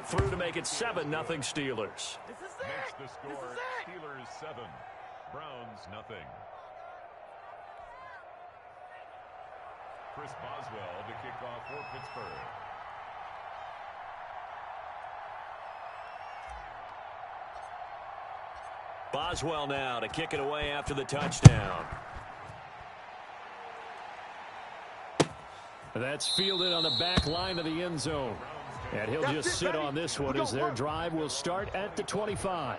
it through to make it 7-0 Steelers. Makes the score Steelers 7, Browns nothing. Chris Boswell to kick off for Pittsburgh. Boswell now to kick it away after the touchdown. That's fielded on the back line of the end zone. And he'll just sit on this one as their drive will start at the 25.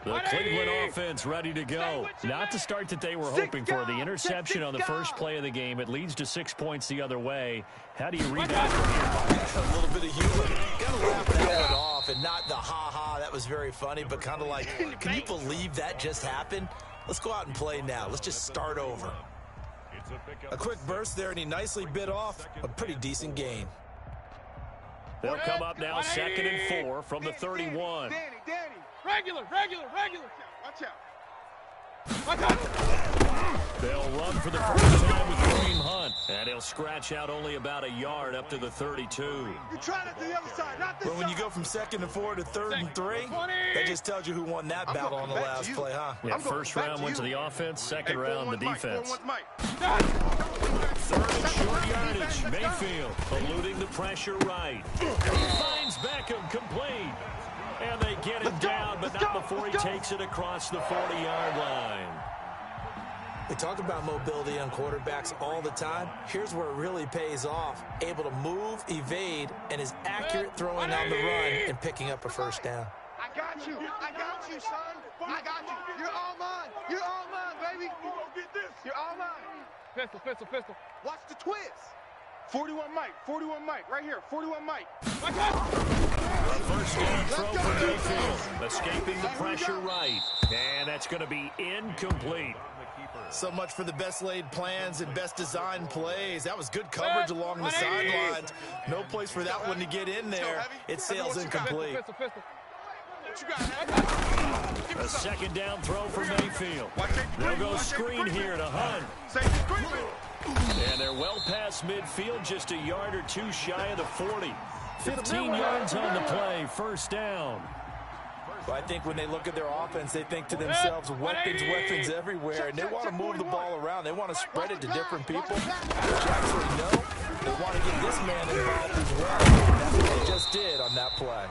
The Cleveland offense ready to go. Not the start that they were hoping for. The interception on the first play of the game. It leads to 6 points the other way. How do you read that from here? A little bit of humor. Got to laugh that one off and not the ha-ha. That was very funny, but kind of like, can you believe that just happened? Let's go out and play now. Let's just start over. A quick burst there, and he nicely bit off a pretty decent gain. They'll come up now 2nd and 4 from the 31. Danny. Regular. Watch out. They'll run for the first time with Kareem Hunt. And he'll scratch out only about a yard up to the 32. You try it to the other side, not this But when you side. go from 2nd and 4 to 3rd and 3, that just tells you who won that battle on the last play, huh? Yeah, first round went to the offense, second round the defense. 3rd and short yardage. Mayfield eluding the pressure right. He finds Beckham complete. And they get him down, but not before he takes it across the 40-yard line. We talk about mobility on quarterbacks all the time. Here's where it really pays off. Able to move, evade, and is accurate throwing on the run and picking up a first down. I got you, son. I got you. You're all mine, baby. You're all mine. Pistol. Watch the twist. 41 Mike, right here, 41 Mike. First down throw for Mayfield, escaping the pressure right. And that's going to be incomplete. So much for the best laid plans and best designed plays. That was good coverage along the sidelines. No place for that one to get in there. It sails incomplete. A second down throw for Mayfield. They'll go screen here to Hunt. And they're well past midfield, just a yard or two shy of the 40. 15 yards on the play, first down. Well, I think when they look at their offense, they think to themselves, weapons everywhere, and they want to move the ball around. They want to spread it to different people. Which actually, no, they want to get this man involved as well. That's what they just did on that play.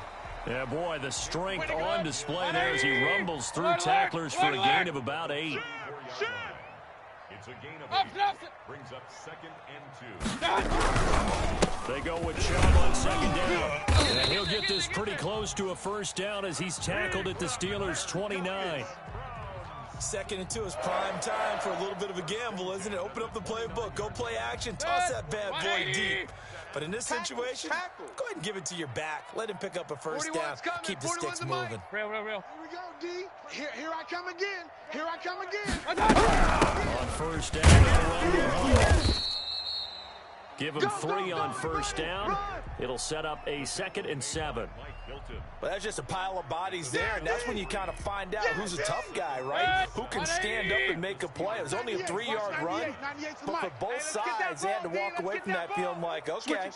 Yeah, boy, the strength on display there as he rumbles through tacklers for a gain of about 8. It's a gain of 8. Brings up 2nd and 2. They go with Chubb on second down. And he'll get this pretty close to a first down as he's tackled at the Steelers' 29. 2nd and 2 is prime time for a little bit of a gamble, isn't it? Open up the playbook, go play action, toss that bad boy deep. But in this situation, go ahead and give it to your back. Let him pick up a first down. Keep the sticks moving. Real. Here we go, D. Here I come again. On first down, give him 3 on first down. It'll set up a 2nd and 7. But that's just a pile of bodies there, and that's when you kind of find out who's a tough guy, right? Who can stand up and make a play. It was only a 3-yard run, but for both sides, they had to walk away from that feeling like, okay,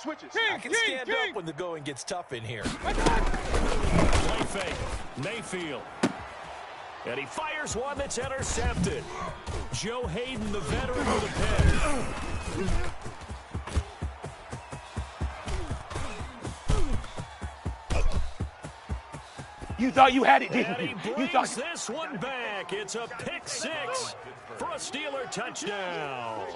I can stand up when the going gets tough in here. Play fake, Mayfield. And he fires one that's intercepted. Joe Hayden, the veteran, with a pick. You thought you had it, didn't And you? he brings this one back. It's a pick 6 for a Steeler touchdown.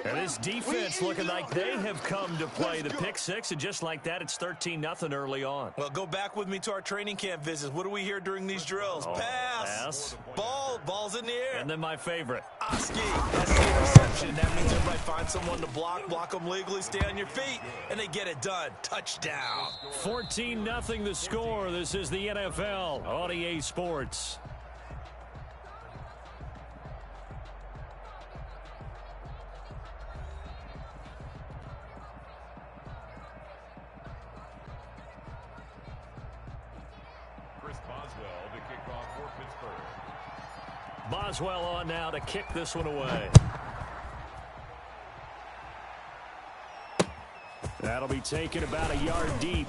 And this defense looking like they have come to play the pick 6, and just like that, it's 13-0 early on. Well, go back with me to our training camp visits. What do we hear during these drills? Pass. Ball's in the air. And then my favorite. Oski, that's the interception. That means everybody find someone to block them legally, stay on your feet, and they get it done. Touchdown. 14-0 the score. This is the NFL on EA Sports. Boswell on now to kick this one away. That'll be taken about a yard deep.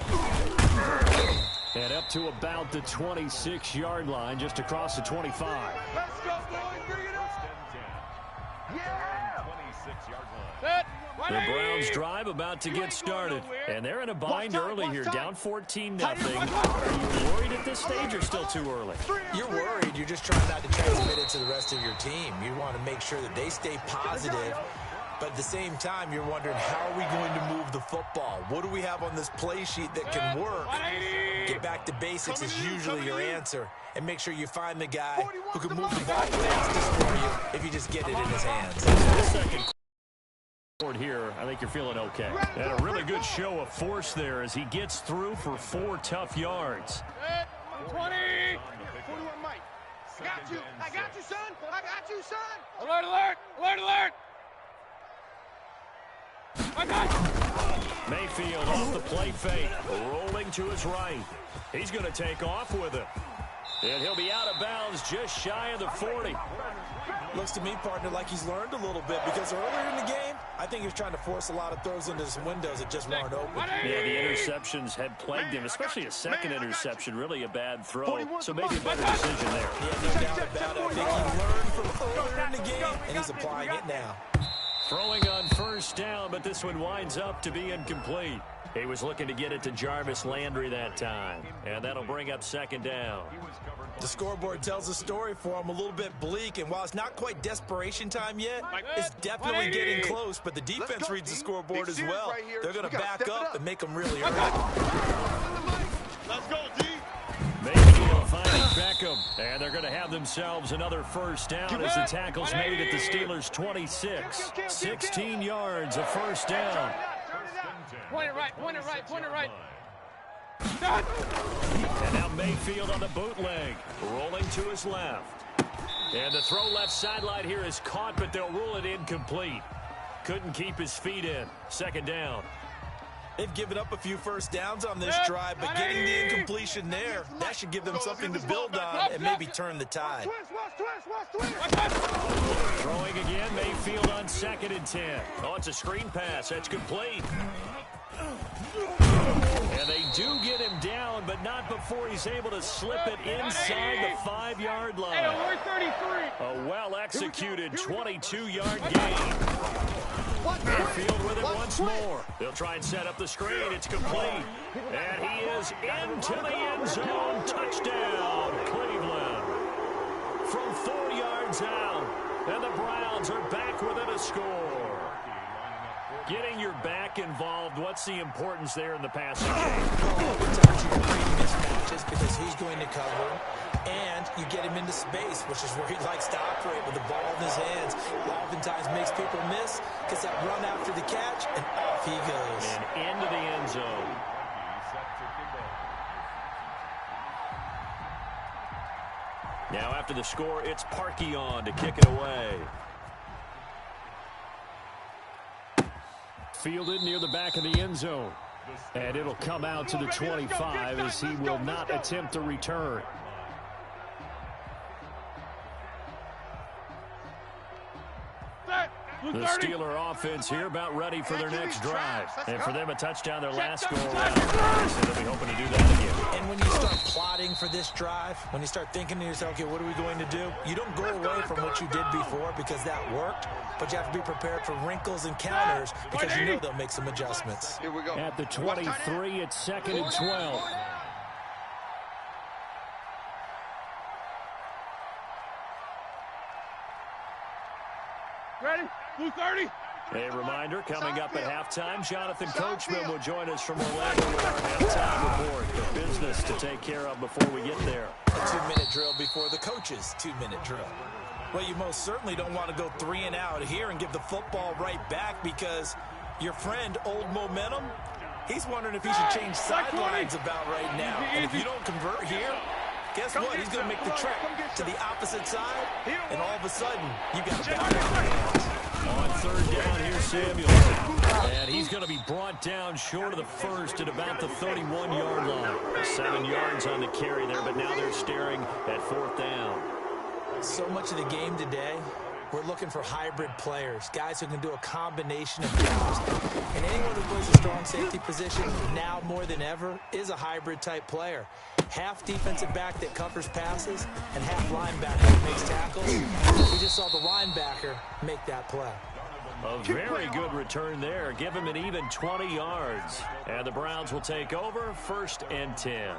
And up to about the 26-yard line, just across the 25. Let's go, boys. Bring it up. Yeah. 26-yard line. The Browns drive about to get started. And they're in a bind early here, down 14-0. Are you worried at this stage or still too early? You're worried. You're just trying not to transmit it to the rest of your team. You want to make sure that they stay positive. But at the same time, you're wondering, how are we going to move the football? What do we have on this play sheet that can work? Get back to basics is usually your answer. And make sure you find the guy who can move the ball fastest for you if you just get it in his hands. Second quarter here, I think you're feeling okay. And a really good show of force there as he gets through for 4 tough yards. 20. 41 Mike. I got you. I got you, son. I got you, son. Alert, alert. Alert, alert. Mayfield off the play fake, rolling to his right. He's going to take off with it. And he'll be out of bounds just shy of the 40. Looks to me, partner, like he's learned a little bit, because earlier in the game, I think he was trying to force a lot of throws into some windows that just weren't open. Yeah, the interceptions had plagued him, especially a second interception, really a bad throw. So maybe a better decision there. Yeah, no doubt about it. I think he learned from earlier in the game, and he's applying it now. Throwing on first down, but this one winds up to be incomplete. He was looking to get it to Jarvis Landry that time, and that'll bring up second down. The scoreboard tells a story for him, a little bit bleak, and while it's not quite desperation time yet, it's definitely getting close, but the defense reads the scoreboard as well. They're going to back up and make them really early. Let's go, D. Mayfield finding Beckham, and they're going to have themselves another first down as the tackle's made at the Steelers' 26. 16 yards of first down. Point it right, point it right, point it right. And now Mayfield on the bootleg, rolling to his left. And the throw left sideline here is caught, but they'll rule it incomplete. Couldn't keep his feet in. Second down. They've given up a few first downs on this drive, but getting the incompletion there, that should give them something to build on and maybe turn the tide. Throwing again, Mayfield on 2nd and 10. Oh, it's a screen pass. That's complete. And they do get him down, but not before he's able to slip it inside the 5-yard line. A well-executed 22-yard gain. Mayfield with it once more. They'll try and set up the screen. It's complete. And he is into the end zone. Touchdown, Cleveland. From 4 yards out. And the Browns are back within a score. Getting your back involved, what's the importance there in the passing game? Oftentimes you're creating mismatches because who's going to cover, and you get him into space, which is where he likes to operate with the ball in his hands. Oftentimes makes people miss, gets that run after the catch, and off he goes. And into the end zone. Now after the score, it's Parkey on to kick it away. Fielded near the back of the end zone. And it'll come out to the 25 as he will not attempt to return. The Steeler offense here about ready for their next drive. And for them, a touchdown their last go-around. So they'll be hoping to do that again. And when you start plotting for this drive, when you start thinking to yourself, okay, what are we going to do? You don't go away from what you did before because that worked, but you have to be prepared for wrinkles and counters because you know they'll make some adjustments. Here we go. At the 23, it's 2nd and 12. Ready? Blue 30. A reminder, coming up at halftime, Jonathan Coachman will join us from Orlando with our halftime report. The business to take care of before we get there. A 2-minute drill before the coach's 2-minute drill. Well, you most certainly don't want to go 3 and out here and give the football right back because your friend, Old Momentum, he's wondering if he should change sidelines about right now. And if you don't convert here, guess what? He's going to make the trek to the opposite side, and all of a sudden, you got a battle. On 3rd down, here's Samuel. And he's going to be brought down short of the first at about the 31-yard line. 7 yards on the carry there, but now they're staring at 4th down. So much of the game today we're looking for hybrid players, guys who can do a combination of jobs. And anyone who plays a strong safety position, now more than ever, is a hybrid-type player. Half defensive back that covers passes, and half linebacker that makes tackles. We just saw the linebacker make that play. A very good return there. Give him an even 20 yards. And the Browns will take over, 1st and 10.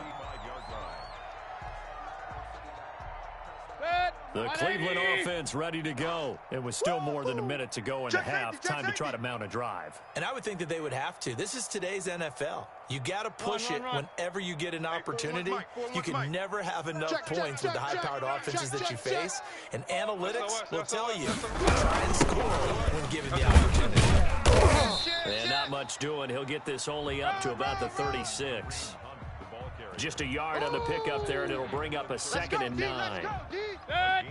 The Cleveland offense ready to go. It was still more than a minute to go in the half. Time to try to mount a drive. And I would think that they would have to. This is today's NFL. You got to push it whenever you get an opportunity. You can never have enough points with the high-powered offenses that you face. And analytics will tell you, try and score when given the opportunity. And not much doing. He'll get this only up to about the 36. Just a yard on the pickup there, and it'll bring up a 2nd and 9.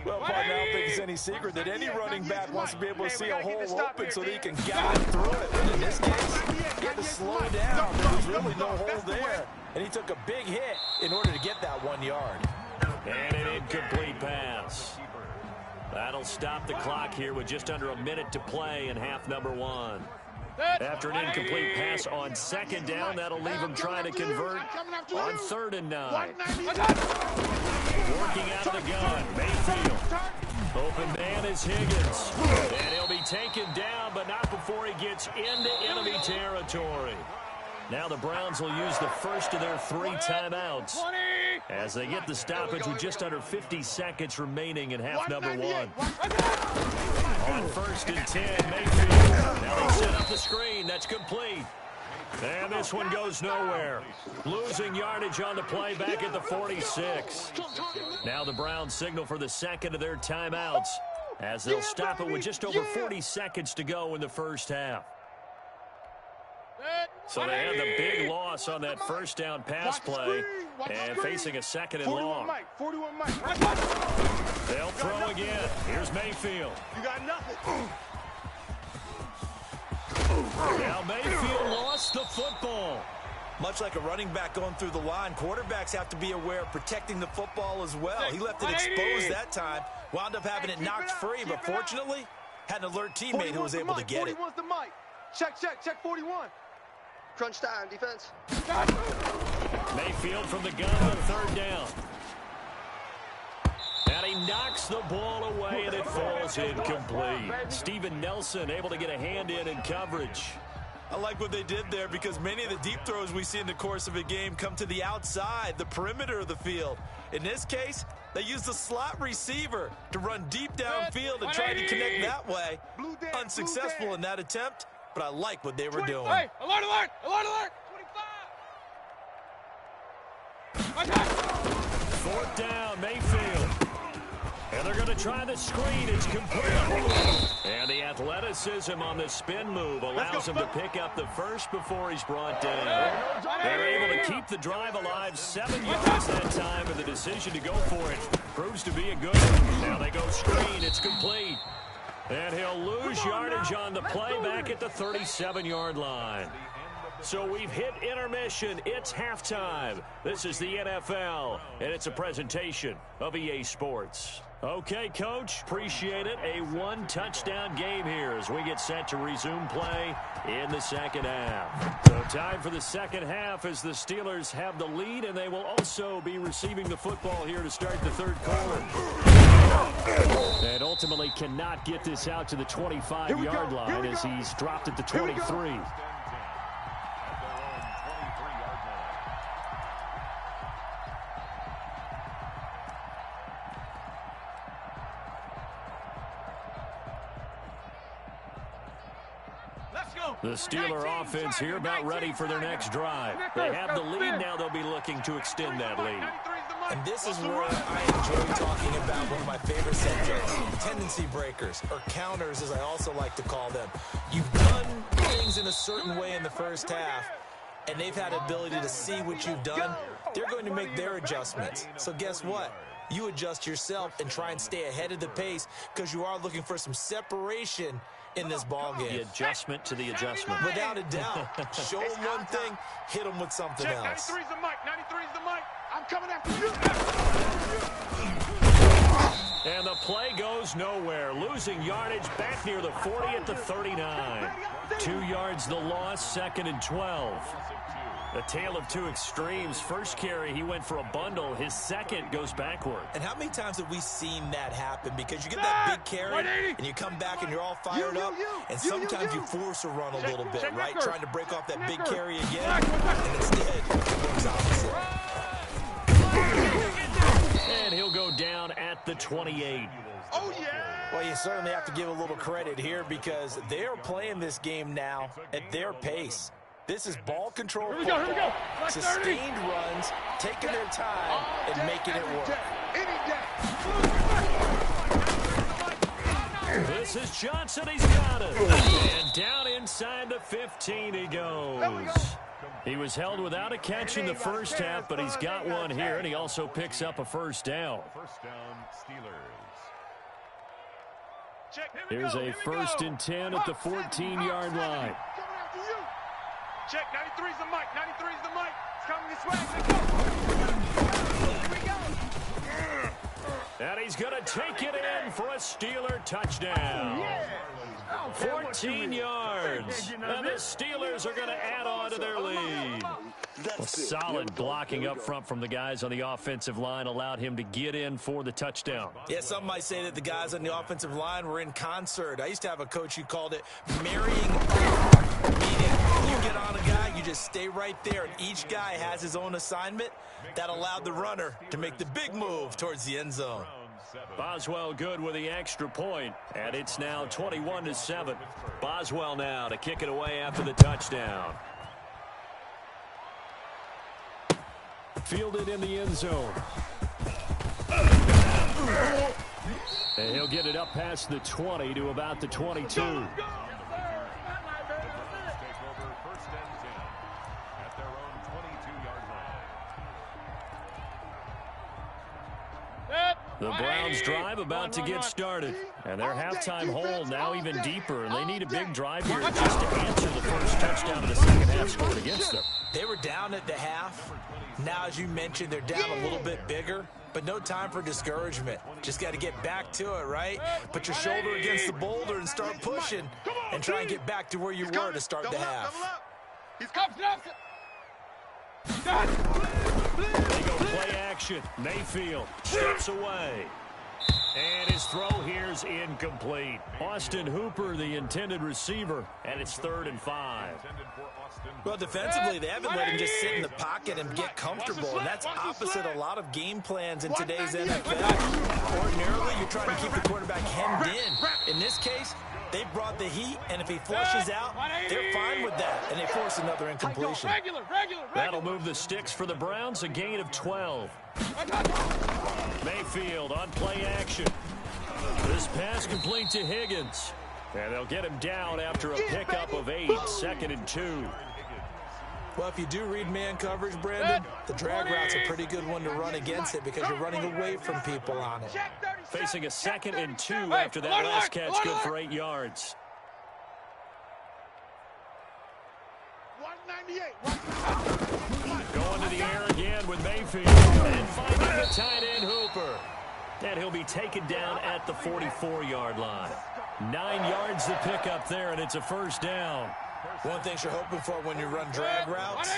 Well, partner, I don't think it's any secret that any running back wants to be able to see a hole open so that he can get through it. But in this case, he had to slow down. There was really no hole there. And he took a big hit in order to get that 1 yard. And an incomplete pass. That'll stop the clock here with just under a minute to play in half number 1. After an incomplete pass on 2nd down, that'll leave him trying to convert on 3rd and 9. Working out of the gun, Mayfield. Open man is Higgins. And he'll be taken down, but not before he gets into enemy territory. Now the Browns will use the first of their 3 timeouts as they get the stoppage with just under 50 seconds remaining in half number 1. On 1st and 10, Mayfield. Now they set up the screen. That's complete. And this one goes nowhere. Losing yardage on the play back at the 46. Now the Browns signal for the 2nd of their timeouts as they'll stop it with just over 40 seconds to go in the first half. So they had the big loss on that 1st down pass play and facing a 2nd and long. They'll throw again. Here's Mayfield. You got nothing. Now Mayfield lost the football. Much like a running back going through the line, quarterbacks have to be aware of protecting the football as well. He left it exposed that time, wound up having it knocked free, but fortunately, had an alert teammate who was able to get it. 41's the mic. Check 41. Crunch time, defense. Mayfield from the gun on 3rd down. And he knocks the ball away, and it falls incomplete. Steven Nelson able to get a hand in coverage. I like what they did there because many of the deep throws we see in the course of a game come to the outside, the perimeter of the field. In this case, they used the slot receiver to run deep downfield and try to connect that way. Unsuccessful in that attempt, but I like what they were doing. Hey, alert, alert, alert, alert. 25. 4th down, Mayfield. And they're going to try the screen. It's complete. And the athleticism on the spin move allows him to pick up the first before he's brought down. They're able to keep the drive alive 7 yards that time, and the decision to go for it proves to be a good one. Now they go screen. It's complete. And he'll lose yardage on the play back at the 37-yard line. So we've hit intermission. It's halftime. This is the NFL, and it's a presentation of EA Sports. Okay, Coach, appreciate it. A 1-touchdown game here as we get set to resume play in the 2nd half. So time for the 2nd half as the Steelers have the lead, and they will also be receiving the football here to start the 3rd quarter. And ultimately cannot get this out to the 25-yard line as he's dropped at the 23. The Steeler offense here about ready for their next drive. They have the lead now. They'll be looking to extend that lead. And this is where I enjoy talking about one of my favorite subjects, tendency breakers, or counters as I also like to call them. You've done things in a certain way in the first half, and they've had the ability to see what you've done. They're going to make their adjustments. So guess what? You adjust yourself and try and stay ahead of the pace because you are looking for some separation in this ball game. The adjustment to the adjustment. Without a doubt. Show them one thing, hit them with something else. 93's the mic. 93's the mic. I'm coming after you. And the play goes nowhere. Losing yardage back near the 40 at the 39. 2 yards the loss, 2nd and 12. A tale of two extremes. First carry, he went for a bundle. His second goes backward. And how many times have we seen that happen? Because you get that big carry, and you come back and you're all fired up, and sometimes you force a run a little bit, right? Trying to break off that big carry again, and instead, it works opposite. And he'll go down at the 28. Oh, yeah! Well, you certainly have to give a little credit here because they are playing this game now at their pace. This is ball control football, sustained runs, taking their time, and making it work. This is Johnson. He's got it. And down inside the 15 he goes. He was held without a catch in the first half, but he's got one here, and he also picks up a first down. First down, Steelers. Here's a 1st and 10 at the 14-yard line. Check, 93's the mic, 93's the mic. It's coming this way. Let's go. Here we go. And he's going to take it in for a Steeler touchdown. 14 yards. And the Steelers are going to add on to their lead. Well, solid blocking up front from the guys on the offensive line allowed him to get in for the touchdown. Yeah, some might say that the guys on the offensive line were in concert. I used to have a coach who called it marrying up, meaning you get on a guy, you just stay right there, and each guy has his own assignment. That allowed the runner to make the big move towards the end zone. Boswell good with the extra point, and it's now 21-7. Boswell now to kick it away after the touchdown. Fielded in the end zone. And he'll get it up past the 20 to about the 22. The Browns drive about to get started. And their halftime hole now even deeper. And they need a big drive here just to answer the first touchdown of the second half scored against them. They were down at the half. Now, as you mentioned, they're down a little bit bigger. But no time for discouragement. Just got to get back to it, right? Put your shoulder against the boulder and start pushing. And try and get back to where you were to start the half. He's come. They go play action. Mayfield steps away. And his throw here's incomplete. Austin Hooper, the intended receiver, and it's 3rd and 5. Well, defensively, they haven't let him just sit in the pocket and get comfortable, and that's opposite a lot of game plans in today's NFL. Ordinarily, you're trying to keep the quarterback hemmed in. In this case, they brought the heat, and if he flushes out, they're fine with that, and they force another incompletion. That'll move the sticks for the Browns, a gain of 12. Mayfield on play action. This pass complete to Higgins. And they'll get him down after a pickup of 8, 2nd and 2. Well, if you do read man coverage, Brandon, the drag route's a pretty good one to run against it because you're running away from people on it. Facing a 2nd and 2 after that last catch, good for 8 yards. 198. Going to the air again with Mayfield. And finding the tight end Hooper. And he'll be taken down at the 44-yard line. 9 yards to pick up there, and it's a first down. One thing you're hoping for when you run drag routes,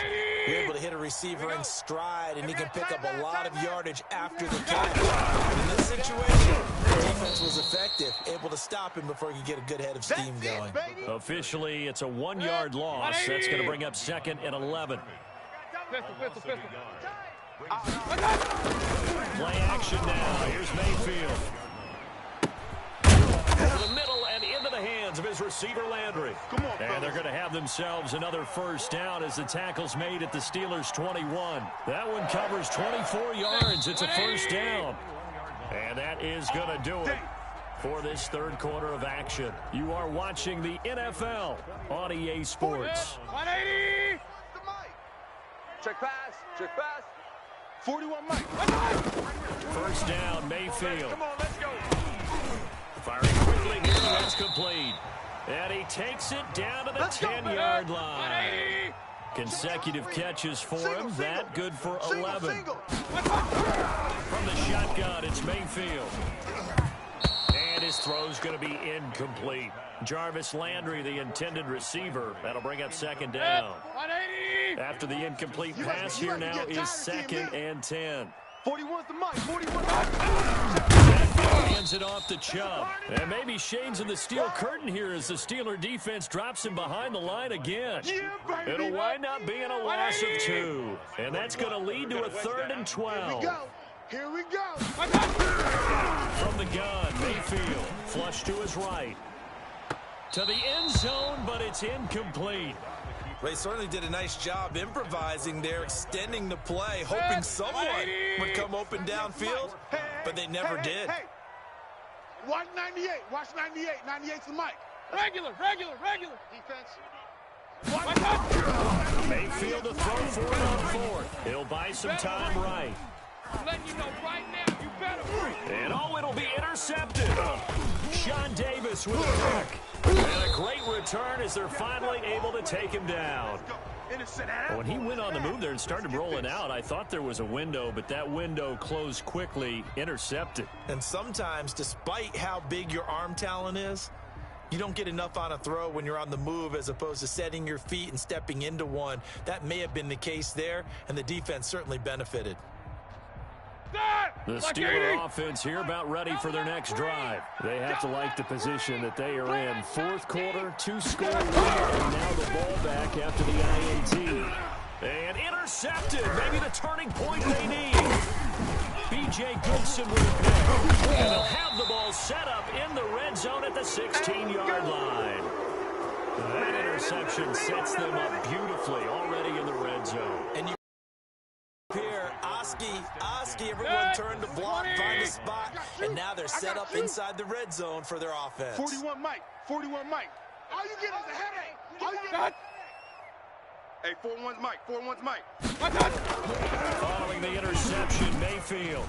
you're able to hit a receiver in stride, and he can pick up a lot of yardage after the catch. In this situation, the defense was effective, able to stop him before he could get a good head of steam going. Officially, it's a 1-yard loss. That's going to bring up 2nd and 11. Pistol. Play action now. Here's Mayfield. Over the middle and into the hands of his receiver, Landry. And they're going to have themselves another first down as the tackle's made at the Steelers' 21. That one covers 24 yards. It's a first down. And that is going to do it for this third quarter of action. You are watching the NFL on EA Sports. 180! Check pass. 41 Mike. First down, Mayfield. Come on, let's go. Firing quickly here, that's complete. And he takes it down to the 10-yard line. Consecutive catches for him. That good for 11. From the shotgun, it's Mayfield. His throw's going to be incomplete. Jarvis Landry, the intended receiver. That'll bring up second down. After the incomplete pass, here now is 2nd and 10. 41's the mic. 41. Hands it off to Chubb. And maybe Shane's in the steel curtain here as the Steeler defense drops him behind the line again. It'll wind up being a loss of 2. And that's going to lead to a 3rd and 12. Here we go. From the gun, Mayfield. Flush to his right. To the end zone, but it's incomplete. They certainly did a nice job improvising there, extending the play, hoping someone would come open downfield, but they never did. Hey. Watch 98. Watch 98. 98's the mic. Regular. Defense. Mayfield to throw for it on 4th. He'll buy some time right. I'm letting you know right now, you better breathe. And it'll be intercepted. Sean Davis with a pick. And a great return as they're finally able to take him down. When he went on the move there and started rolling out, I thought there was a window, but that window closed quickly, intercepted. And sometimes, despite how big your arm talent is, you don't get enough on a throw when you're on the move as opposed to setting your feet and stepping into one. That may have been the case there, and the defense certainly benefited. The Steeler offense here about ready for their next drive. They have to like the position that they are in. 4th quarter, 2-score lead, and now the ball back after the INT. And intercepted, maybe the turning point they need. B.J. Goodson with a pick. And they'll have the ball set up in the red zone at the 16-yard line. That interception sets them up beautifully already in the red zone. And you here, Oski, everyone turned to block, find a spot, and now they're set up inside the red zone for their offense. 41 Mike. All you get is a headache. Hey, 4-1's Mike. 4-1's Mike. Following the interception, Mayfield.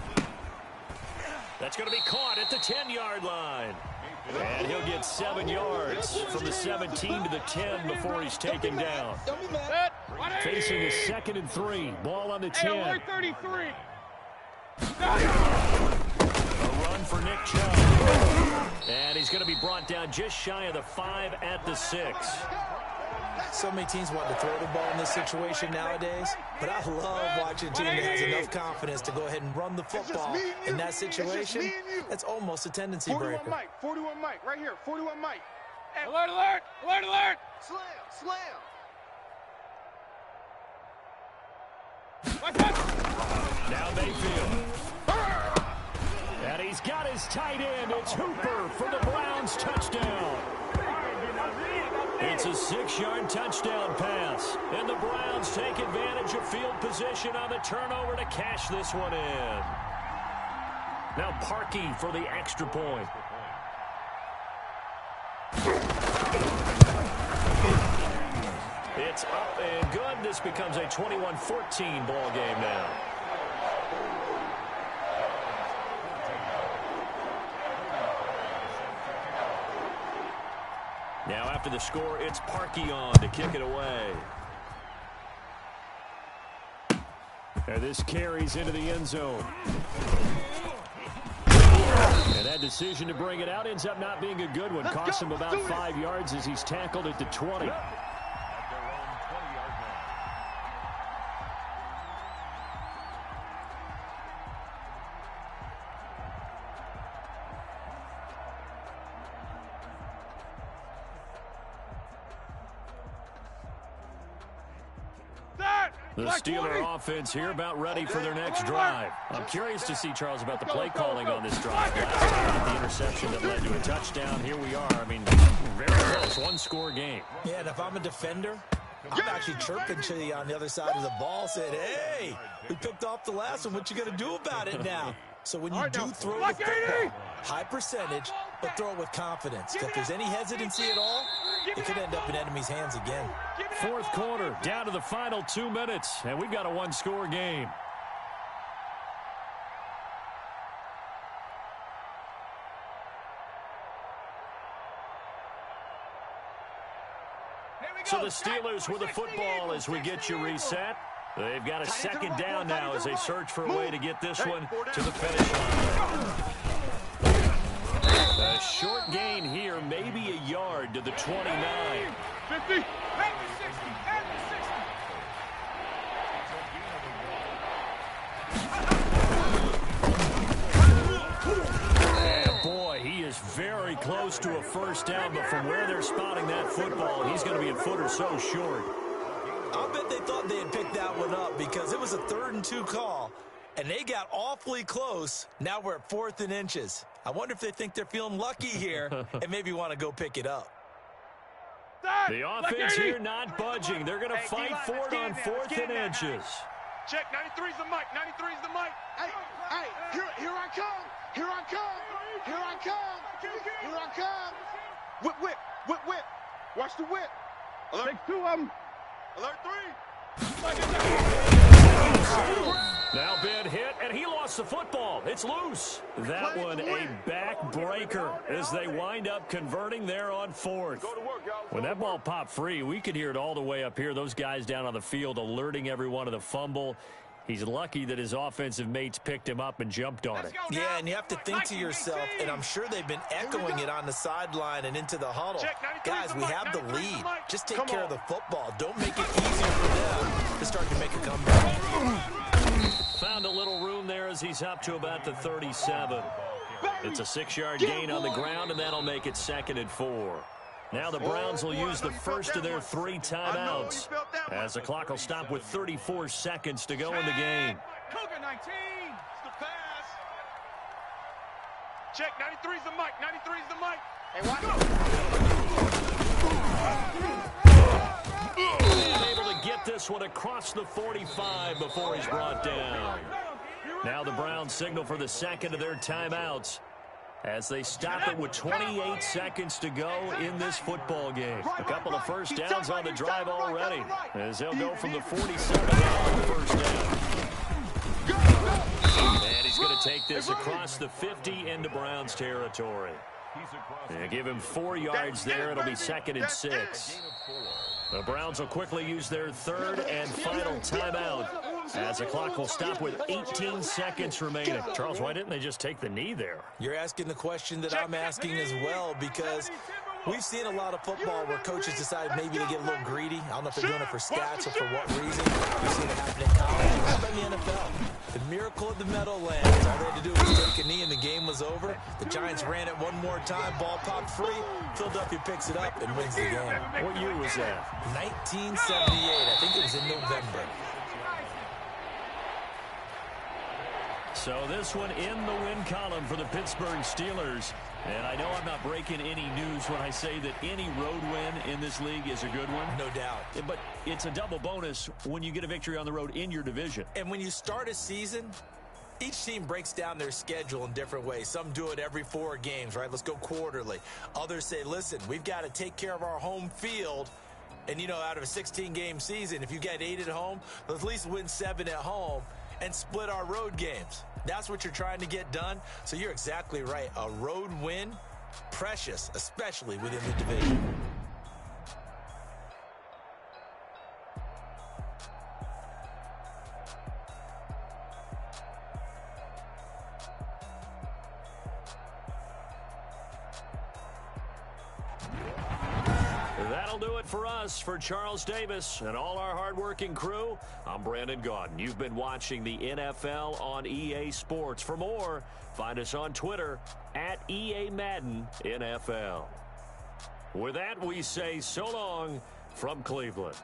That's going to be caught at the 10-yard line. And he'll get 7 yards from the 17 to the 10 before he's taken down. Facing a 2nd and 3. Ball on the 10. A run for Nick Chubb. And he's going to be brought down just shy of the 5 at the 6. So many teams want to throw the ball in this situation nowadays, but I love watching a team that has enough confidence to go ahead and run the football in that situation. That's almost a tendency breaker. 41 Mike, right here, 41 Mike. Alert! Slam! Now Mayfield. And he's got his tight end. It's Hooper for the Browns touchdown. It's a 6-yard touchdown pass. And the Browns take advantage of field position on the turnover to cash this one in. Now Parkey for the extra point. It's up and good. This becomes a 21-14 ball game now. Now after the score, it's Parkey on to kick it away. And this carries into the end zone. And that decision to bring it out ends up not being a good one. Costs him about 5 yards as he's tackled at the 20. The Steeler offense here about ready for their next drive. I'm curious to see, Charles, about the play calling on this drive. Last time, the interception that led to a touchdown. Here we are. I mean, very close. 1-score game. Yeah, and if I'm a defender, I'm actually chirping to you on the other side of the ball, saying, hey, we picked off the last one. What you going to do about it now? So when you do throw the football, high percentage, but throw it with confidence. If there's any hesitancy at all, it could end up in enemy's hands again. 4th quarter, down to the final 2 minutes, and we've got a 1-score game. So the Steelers with the football as we get you reset. They've got a 2nd down now as they search for a way to get this one to the finish line. short gain here, maybe a yard to the 29. 50. Head to 60. Head to 60. And boy, he is very close to a first down, but from where they're spotting that football, he's going to be a foot or so short. I'll bet they thought they had picked that one up because it was a 3rd and 2 call, and they got awfully close. Now we're at 4th and inches. I wonder if they think they're feeling lucky here and maybe want to go pick it up. The offense here not budging. They're going to fight for it on 4th and inches. Check, 93's the mic, 93's the mic. Hey, here I come. Here I come. Here I come. Here I come. Whip. Watch the whip. Alert. Take 2 of them. Alert 3. Now Ben hit, and he lost the football. It's loose. That one a backbreaker as they wind up converting there on 4th. When that ball popped free, we could hear it all the way up here. Those guys down on the field alerting everyone of the fumble. He's lucky that his offensive mates picked him up and jumped on it. Yeah, and you have to think to yourself, and I'm sure they've been echoing it on the sideline and into the huddle. Guys, we have the lead. Just take care of the football. Don't make it easier for them to start to make a comeback. Found a little room there as he's up to about the 37. It's a 6-yard gain on the ground, and that'll make it 2nd and 4. Now the Browns will use the first of their 3 timeouts as the clock will stop with 34 seconds to go in the game. Cougar 19. The pass. Check, 93's the mic, 93's the mic. Hey, watch And able to get this one across the 45 before he's brought down. Now the Browns signal for the second of their timeouts as they stop it with 28 seconds to go in this football game. A couple of first downs on the drive already as they'll go from the 47 down the first down. And he's going to take this across the 50 into Browns territory. They give him 4 yards there. It'll be 2nd and 6. The Browns will quickly use their 3rd and final timeout as the clock will stop with 18 seconds remaining. Charles, why didn't they just take the knee there? You're asking the question that I'm asking as well, because we've seen a lot of football where coaches decide maybe to get a little greedy. I don't know if they're doing it for stats or for what reason. We've seen it happen in college. How about in the NFL? The miracle of the Meadowlands. All they had to do was take a knee and the game was over. The Giants ran it one more time. Ball popped free. Philadelphia picks it up and wins the game. What year was that? 1978. I think it was in November. So this one in the win column for the Pittsburgh Steelers. And I know I'm not breaking any news when I say that any road win in this league is a good one. No doubt. But it's a double bonus when you get a victory on the road in your division. And when you start a season, each team breaks down their schedule in different ways. Some do it every 4 games, right? Let's go quarterly. Others say, listen, we've got to take care of our home field. And, you know, out of a 16-game season, if you get 8 at home, let's at least win 7 at home and split our road games. That's what you're trying to get done. So you're exactly right. A road win, precious, especially within the division. That'll do it for us. For Charles Davis and all our hardworking crew, I'm Brandon Gaudin. You've been watching the NFL on EA Sports. For more, find us on Twitter at EA Madden NFL. With that, we say so long from Cleveland.